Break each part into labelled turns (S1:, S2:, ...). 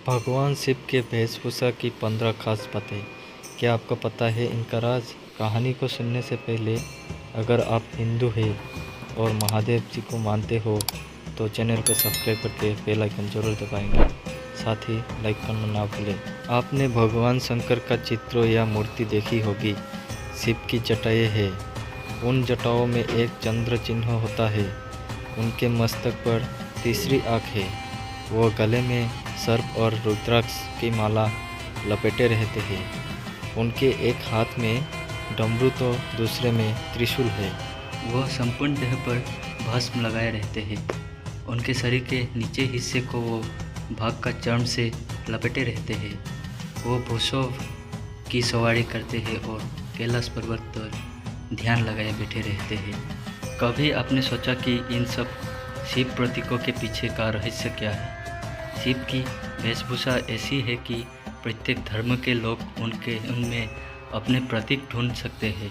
S1: भगवान शिव के वेशभूषा की 15 खास बातें। क्या आपको पता है इनका राज? कहानी को सुनने से पहले अगर आप हिंदू हैं और महादेव जी को मानते हो तो चैनल को सब्सक्राइब करके बेल आइकन जरूर दबाएंगे। साथ ही लाइक करना ना भूलें। आपने भगवान शंकर का चित्र या मूर्ति देखी होगी। शिव की जटाएं हैं। उन जटाओं में एक चंद्र चिन्ह होता है। उनके मस्तक पर तीसरी आँख है। वो गले में सर्प और रुद्राक्ष की माला लपेटे रहते हैं। उनके एक हाथ में डमरू तो दूसरे में त्रिशूल है।
S2: वह संपूर्ण देह पर भस्म लगाए रहते हैं। उनके शरीर के नीचे हिस्से को वो भाग का चर्म से लपेटे रहते हैं। वो भूसव की सवारी करते हैं और कैलाश पर्वत पर ध्यान लगाए बैठे रहते हैं। कभी आपने सोचा कि इन सब शिव प्रतीकों के पीछे का रहस्य क्या है? शिव की वेशभूषा ऐसी है कि प्रत्येक धर्म के लोग उनमें अपने प्रतीक ढूंढ सकते हैं।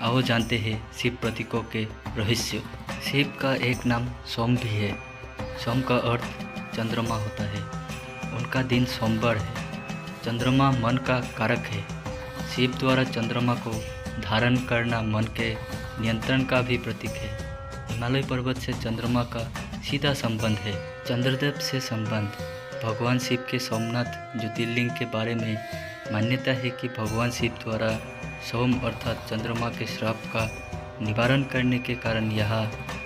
S2: आओ जानते हैं शिव प्रतीकों के रहस्य। शिव का एक नाम सोम भी है। सोम का अर्थ चंद्रमा होता है। उनका दिन सोमवार है। चंद्रमा मन का कारक है। शिव द्वारा चंद्रमा को धारण करना मन के नियंत्रण का भी प्रतीक है। हिमालय पर्वत से चंद्रमा का सीधा संबंध है। चंद्रदेव से संबंध। भगवान शिव के सोमनाथ ज्योतिर्लिंग के बारे में मान्यता है कि भगवान शिव द्वारा सोम अर्थात चंद्रमा के श्राप का निवारण करने के कारण यहाँ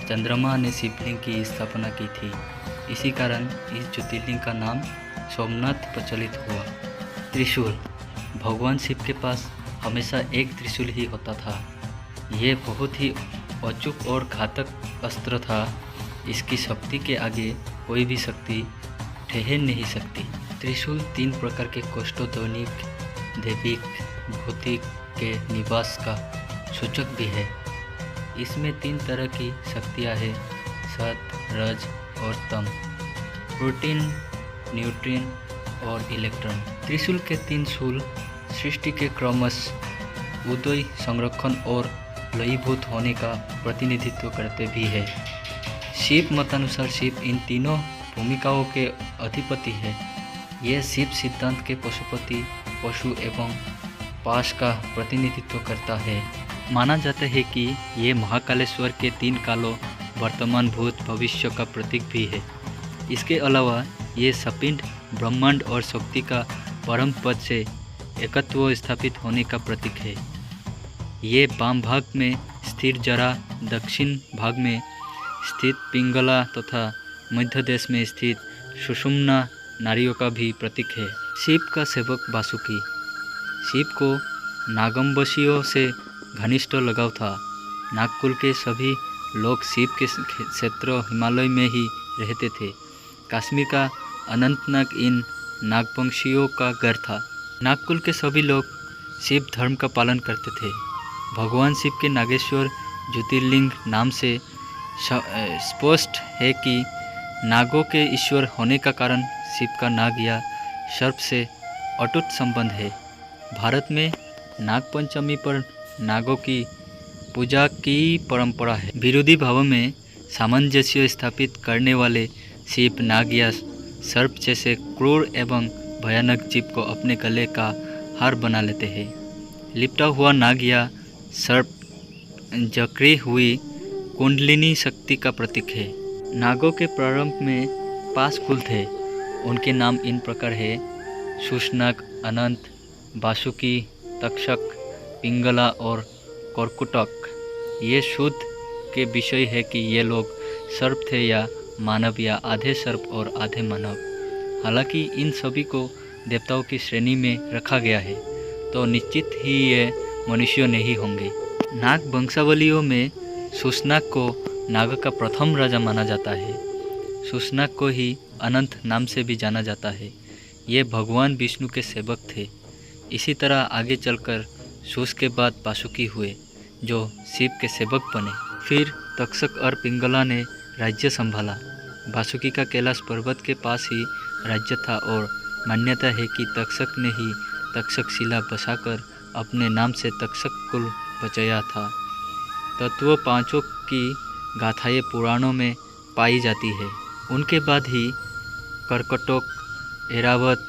S2: चंद्रमा ने शिवलिंग की स्थापना की थी। इसी कारण इस ज्योतिर्लिंग का नाम सोमनाथ प्रचलित हुआ। त्रिशूल। भगवान शिव के पास हमेशा एक त्रिशूल ही होता था। ये बहुत ही अचूक और घातक अस्त्र था। इसकी शक्ति के आगे कोई भी शक्ति ठहर नहीं सकती। त्रिशूल 3 प्रकार के कोष्ठों दैनिक, दैविक, भौतिक के निवास का सूचक भी है। इसमें 3 तरह की शक्तियाँ हैं, सत, रज और तम, प्रोटीन, न्यूट्रिन और इलेक्ट्रॉन। त्रिशूल के 3 शूल सृष्टि के क्रमश उदय, संरक्षण और लयीभूत होने का प्रतिनिधित्व करते भी है। शिव मतानुसार शिव इन तीनों भूमिकाओं के अधिपति है। यह शिव सिद्धांत के पशुपति, पशु एवं पाश का प्रतिनिधित्व करता है। माना जाता है कि ये महाकालेश्वर के 3 कालों वर्तमान, भूत, भविष्य का प्रतीक भी है। इसके अलावा ये सपिंड, ब्रह्मांड और शक्ति का परम पद से एकत्व स्थापित होने का प्रतीक है। ये वाम भाग में स्थित जरा, दक्षिण भाग में स्थित पिंगला तथा मध्य देश में स्थित सुषुम्ना नारियों का भी प्रतीक है। शिव का सेवक वासुकी। शिव को नागम्बशियों से घनिष्ठ लगाव था। नागकुल के सभी लोग शिव के क्षेत्र हिमालय में ही रहते थे। कश्मीर का अनंतनाग इन नागवंशियों का घर था। नागकुल के सभी लोग शिव धर्म का पालन करते थे। भगवान शिव के नागेश्वर ज्योतिर्लिंग नाम से स्पष्ट है कि नागों के ईश्वर होने का कारण शिव का नाग या सर्प से अटूट संबंध है। भारत में नागपंचमी पर नागों की पूजा की परंपरा है। विरोधी भाव में सामंजस्य स्थापित करने वाले शिव नाग या सर्प जैसे क्रूर एवं भयानक जीव को अपने गले का हार बना लेते हैं। लिपटा हुआ नाग या सर्प जकड़ी हुई कुंडलिनी शक्ति का प्रतीक है। नागों के प्रारंभ में 5 कुल थे। उनके नाम इन प्रकार है: शुष्नाग, अनंत, वासुकी, तक्षक, पिंगला और कर्कुटक। ये शुद्ध के विषय है कि ये लोग सर्प थे या मानव या आधे सर्प और आधे मानव। हालांकि इन सभी को देवताओं की श्रेणी में रखा गया है, तो निश्चित ही ये मनुष्यों नहीं होंगे। नाग वंशावलियों में शुष्नाग को नाग का प्रथम राजा माना जाता है। शुष्नाग को ही अनंत नाम से भी जाना जाता है। ये भगवान विष्णु के सेवक थे। इसी तरह आगे चलकर शुष के बाद वासुकी हुए, जो शिव के सेवक बने। फिर तक्षक और पिंगला ने राज्य संभाला। वासुकी का कैलाश पर्वत के पास ही राज्य था और मान्यता है कि तक्षक ने ही तक्षकशिला बसाकर अपने नाम से तक्षक कुल बचाया था। तत्व 5 की गाथाएं पुराणों में पाई जाती है। उनके बाद ही कर्कटक ऐरावत,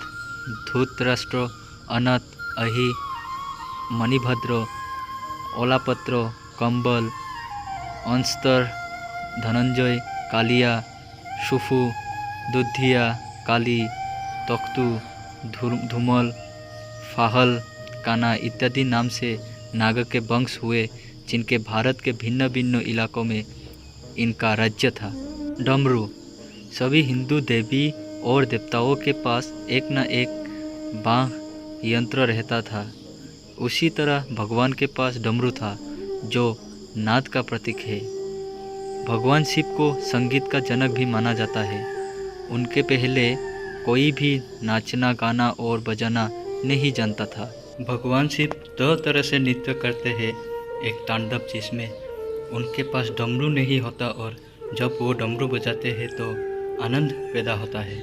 S2: धृतराष्ट्र, अनत, अहि, मणिभद्र, ओलापत्र, कंबल, अंस्तर, धनंजय, कालिया, सुफु, दुधिया, काली, तख्तु, धूमल, फाहल, काना इत्यादि नाम से नागा के वंश हुए, जिनके भारत के भिन्न भिन्न इलाकों में इनका राज्य था। डमरू। सभी हिंदू देवी और देवताओं के पास एक न एक बाँह यंत्र रहता था। उसी तरह भगवान के पास डमरू था, जो नाद का प्रतीक है। भगवान शिव को संगीत का जनक भी माना जाता है। उनके पहले कोई भी नाचना, गाना और बजाना नहीं जानता था। भगवान शिव दो तरह से नृत्य करते हैं। एक तांडव, जिसमें उनके पास डमरू नहीं होता और जब वो डमरू बजाते हैं तो आनंद पैदा होता है।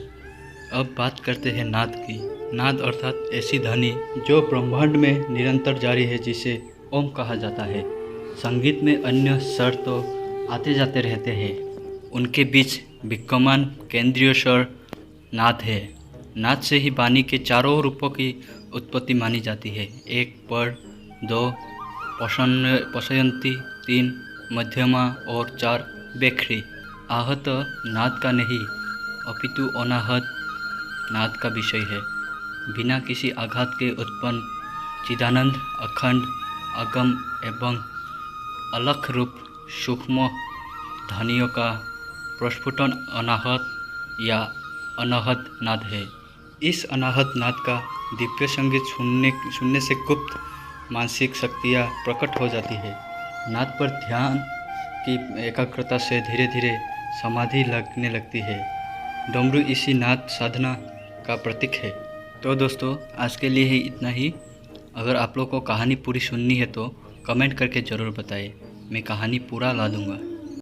S2: अब बात करते हैं नाद की। नाद अर्थात ऐसी ध्वनि जो ब्रह्मांड में निरंतर जारी है, जिसे ओम कहा जाता है। संगीत में अन्य स्वर तो आते जाते रहते हैं, उनके बीच विद्यमान केंद्रीय स्वर नाद है। नाद से ही वाणी के चारों रूपों की उत्पत्ति मानी जाती है। 1 पढ़, 2 पशयंती, 3 मध्यमा और 4 बेखरी। आहत नाद का नहीं अपितु अनाहत नाद का विषय है। बिना किसी आघात के उत्पन्न चिदानंद, अखंड, अगम एवं अलख रूप सूक्ष्म ध्वनियों का प्रस्फुटन अनाहत या अनाहत नाद है। इस अनाहत नाद का दिव्य संगीत सुनने से गुप्त मानसिक शक्तियाँ प्रकट हो जाती है। नाद पर ध्यान की एकाग्रता से धीरे धीरे समाधि लगने लगती है। डमरू इसी नाद साधना का प्रतीक है। तो दोस्तों, आज के लिए ही इतना ही। अगर आप लोग को कहानी पूरी सुननी है तो कमेंट करके ज़रूर बताएं, मैं कहानी पूरा ला दूँगा।